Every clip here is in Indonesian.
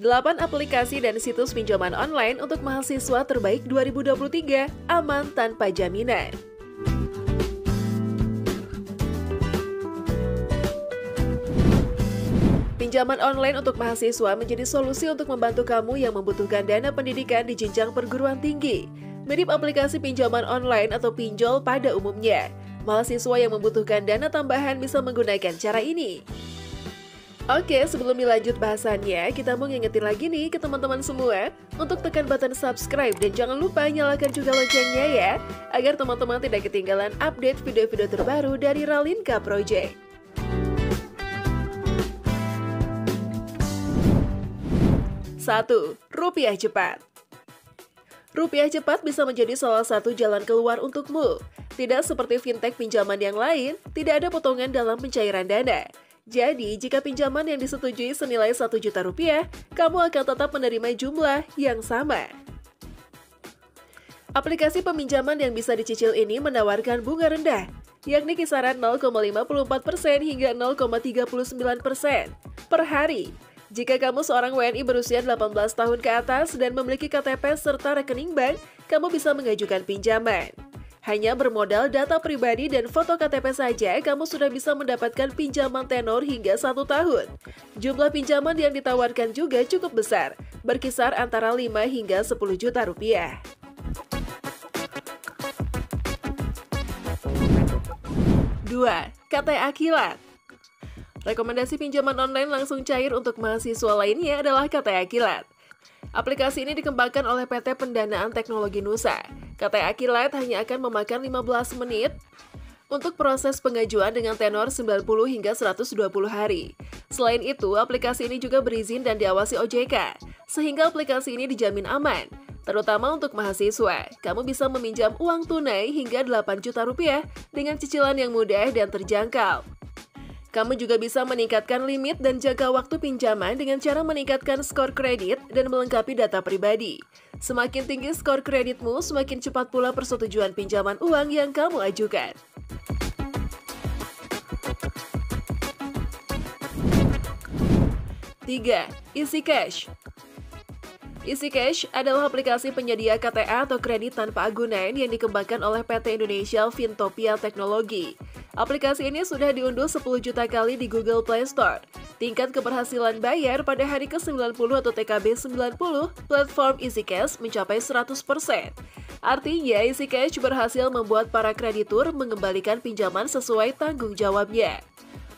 8 aplikasi dan situs pinjaman online untuk mahasiswa terbaik 2023, aman tanpa jaminan. Pinjaman online untuk mahasiswa menjadi solusi untuk membantu kamu yang membutuhkan dana pendidikan di jenjang perguruan tinggi. Mirip aplikasi pinjaman online atau pinjol pada umumnya, mahasiswa yang membutuhkan dana tambahan bisa menggunakan cara ini. Oke, sebelum dilanjut bahasannya, kita mau ngingetin lagi nih ke teman-teman semua untuk tekan button subscribe dan jangan lupa nyalakan juga loncengnya ya, agar teman-teman tidak ketinggalan update video-video terbaru dari Ralinka Project. 1. Rupiah cepat. Rupiah cepat bisa menjadi salah satu jalan keluar untukmu. Tidak seperti fintech pinjaman yang lain, tidak ada potongan dalam pencairan dana. Jadi, jika pinjaman yang disetujui senilai 1 juta rupiah, kamu akan tetap menerima jumlah yang sama. Aplikasi peminjaman yang bisa dicicil ini menawarkan bunga rendah, yakni kisaran 0,54% hingga 0,39% per hari. Jika kamu seorang WNI berusia 18 tahun ke atas dan memiliki KTP serta rekening bank, kamu bisa mengajukan pinjaman. Hanya bermodal data pribadi dan foto KTP saja, kamu sudah bisa mendapatkan pinjaman tenor hingga 1 tahun. Jumlah pinjaman yang ditawarkan juga cukup besar, berkisar antara 5 hingga 10 juta rupiah. 2. KTA Kilat. Rekomendasi pinjaman online langsung cair untuk mahasiswa lainnya adalah KTA Kilat. Aplikasi ini dikembangkan oleh PT Pendanaan Teknologi Nusa. KTA Kilat hanya akan memakan 15 menit untuk proses pengajuan dengan tenor 90 hingga 120 hari. Selain itu, aplikasi ini juga berizin dan diawasi OJK, sehingga aplikasi ini dijamin aman. Terutama untuk mahasiswa, kamu bisa meminjam uang tunai hingga 8 juta rupiah dengan cicilan yang mudah dan terjangkau. Kamu juga bisa meningkatkan limit dan jangka waktu pinjaman dengan cara meningkatkan skor kredit dan melengkapi data pribadi. Semakin tinggi skor kreditmu, semakin cepat pula persetujuan pinjaman uang yang kamu ajukan. 3. EasyCash. EasyCash adalah aplikasi penyedia KTA atau kredit tanpa agunan yang dikembangkan oleh PT Indonesia Fintopia Teknologi. Aplikasi ini sudah diunduh 10 juta kali di Google Play Store. Tingkat keberhasilan bayar pada hari ke-90 atau TKB 90, platform EasyCash mencapai 100%. Artinya, EasyCash berhasil membuat para kreditur mengembalikan pinjaman sesuai tanggung jawabnya.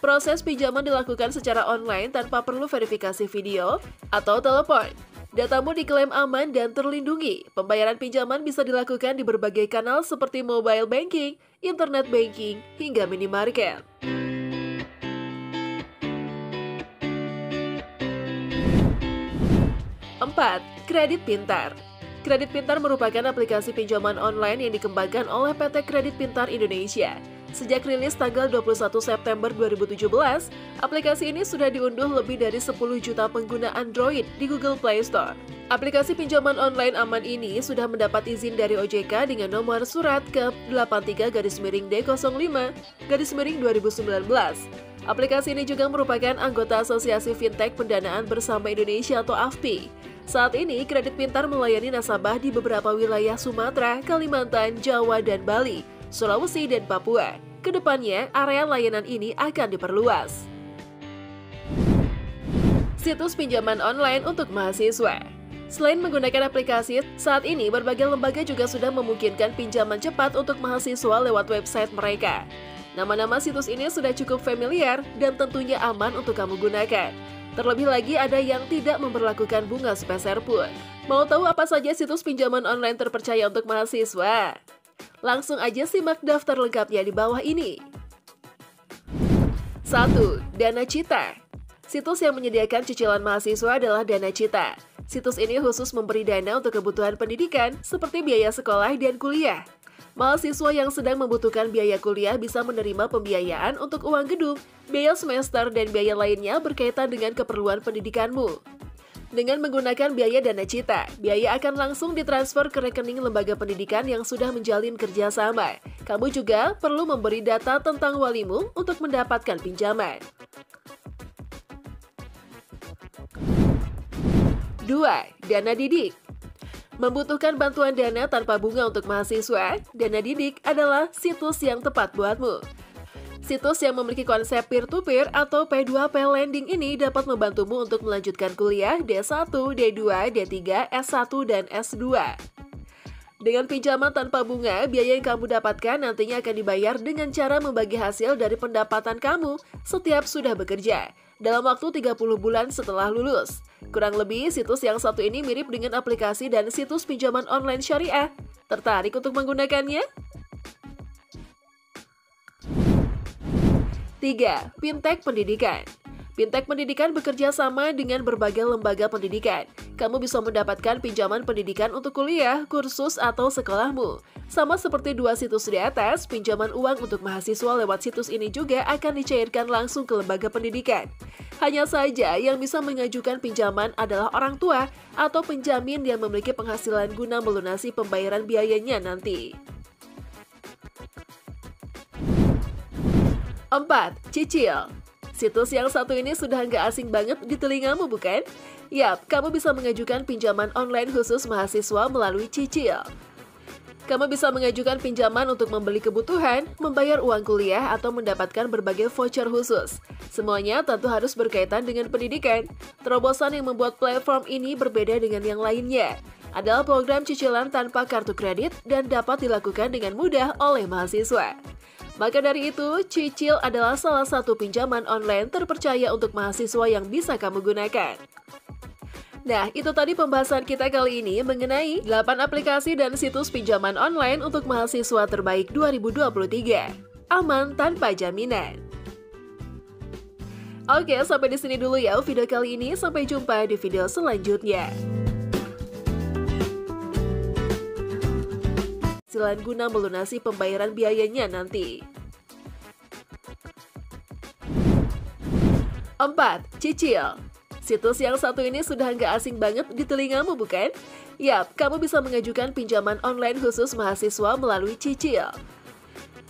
Proses pinjaman dilakukan secara online tanpa perlu verifikasi video atau telepon. Datamu diklaim aman dan terlindungi. Pembayaran pinjaman bisa dilakukan di berbagai kanal seperti mobile banking, internet banking, hingga minimarket. 4. Kredit Pintar. Kredit Pintar merupakan aplikasi pinjaman online yang dikembangkan oleh PT Kredit Pintar Indonesia. Sejak rilis tanggal 21 September 2017, aplikasi ini sudah diunduh lebih dari 10 juta pengguna Android di Google Play Store. Aplikasi pinjaman online aman ini sudah mendapat izin dari OJK dengan nomor surat ke83-D05-2019. Aplikasi ini juga merupakan anggota Asosiasi Fintech Pendanaan Bersama Indonesia atau AFPI. Saat ini, Kredit Pintar melayani nasabah di beberapa wilayah Sumatera, Kalimantan, Jawa, dan Bali, Sulawesi, dan Papua. Kedepannya, area layanan ini akan diperluas. Situs pinjaman online untuk mahasiswa. Selain menggunakan aplikasi, saat ini berbagai lembaga juga sudah memungkinkan pinjaman cepat untuk mahasiswa lewat website mereka. Nama-nama situs ini sudah cukup familiar dan tentunya aman untuk kamu gunakan. Terlebih lagi ada yang tidak memperlakukan bunga sepeser pun. Mau tahu apa saja situs pinjaman online terpercaya untuk mahasiswa? Langsung aja simak daftar lengkapnya di bawah ini. 1. Dana Cita. Situs yang menyediakan cicilan mahasiswa adalah Dana Cita. Situs ini khusus memberi dana untuk kebutuhan pendidikan seperti biaya sekolah dan kuliah. Mahasiswa yang sedang membutuhkan biaya kuliah bisa menerima pembiayaan untuk uang gedung, biaya semester, dan biaya lainnya berkaitan dengan keperluan pendidikanmu. Dengan menggunakan biaya Dana Cita, biaya akan langsung ditransfer ke rekening lembaga pendidikan yang sudah menjalin kerjasama. Kamu juga perlu memberi data tentang walimu untuk mendapatkan pinjaman. 2. Dana Didik. Membutuhkan bantuan dana tanpa bunga untuk mahasiswa? Dana Didik adalah situs yang tepat buatmu. Situs yang memiliki konsep peer-to-peer atau P2P lending ini dapat membantumu untuk melanjutkan kuliah D1, D2, D3, S1, dan S2. Dengan pinjaman tanpa bunga, biaya yang kamu dapatkan nantinya akan dibayar dengan cara membagi hasil dari pendapatan kamu setiap sudah bekerja, dalam waktu 30 bulan setelah lulus. Kurang lebih, situs yang satu ini mirip dengan aplikasi dan situs pinjaman online syariah. Tertarik untuk menggunakannya? 3. Fintech Pendidikan. Fintech Pendidikan bekerja sama dengan berbagai lembaga pendidikan. Kamu bisa mendapatkan pinjaman pendidikan untuk kuliah, kursus, atau sekolahmu. Sama seperti dua situs di atas, pinjaman uang untuk mahasiswa lewat situs ini juga akan dicairkan langsung ke lembaga pendidikan. Hanya saja yang bisa mengajukan pinjaman adalah orang tua atau penjamin yang memiliki penghasilan guna melunasi pembayaran biayanya nanti. 4. Cicil. Situs yang satu ini sudah nggak asing banget di telingamu, bukan? Yap, kamu bisa mengajukan pinjaman online khusus mahasiswa melalui Cicil. Kamu bisa mengajukan pinjaman untuk membeli kebutuhan, membayar uang kuliah, atau mendapatkan berbagai voucher khusus. Semuanya tentu harus berkaitan dengan pendidikan. Terobosan yang membuat platform ini berbeda dengan yang lainnya adalah program cicilan tanpa kartu kredit dan dapat dilakukan dengan mudah oleh mahasiswa. Maka dari itu, Cicil adalah salah satu pinjaman online terpercaya untuk mahasiswa yang bisa kamu gunakan. Nah, itu tadi pembahasan kita kali ini mengenai 8 aplikasi dan situs pinjaman online untuk mahasiswa terbaik 2023. Aman tanpa jaminan. Oke, sampai di sini dulu ya video kali ini. Sampai jumpa di video selanjutnya. Penghasilan guna melunasi pembayaran biayanya nanti. 4. Cicil. Situs yang satu ini sudah nggak asing banget di telingamu, bukan? Yap, kamu bisa mengajukan pinjaman online khusus mahasiswa melalui Cicil.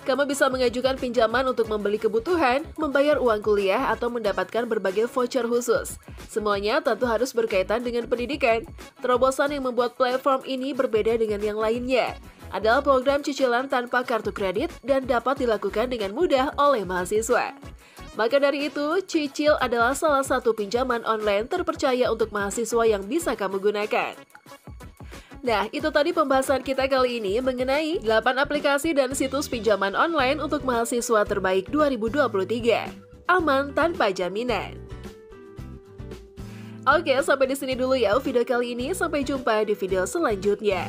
Kamu bisa mengajukan pinjaman untuk membeli kebutuhan, membayar uang kuliah, atau mendapatkan berbagai voucher khusus. Semuanya tentu harus berkaitan dengan pendidikan. Terobosan yang membuat platform ini berbeda dengan yang lainnya adalah program cicilan tanpa kartu kredit dan dapat dilakukan dengan mudah oleh mahasiswa. Maka dari itu, Cicil adalah salah satu pinjaman online terpercaya untuk mahasiswa yang bisa kamu gunakan. Nah, itu tadi pembahasan kita kali ini mengenai 8 aplikasi dan situs pinjaman online untuk mahasiswa terbaik 2023. Aman tanpa jaminan. Oke, sampai di sini dulu ya video kali ini. Sampai jumpa di video selanjutnya.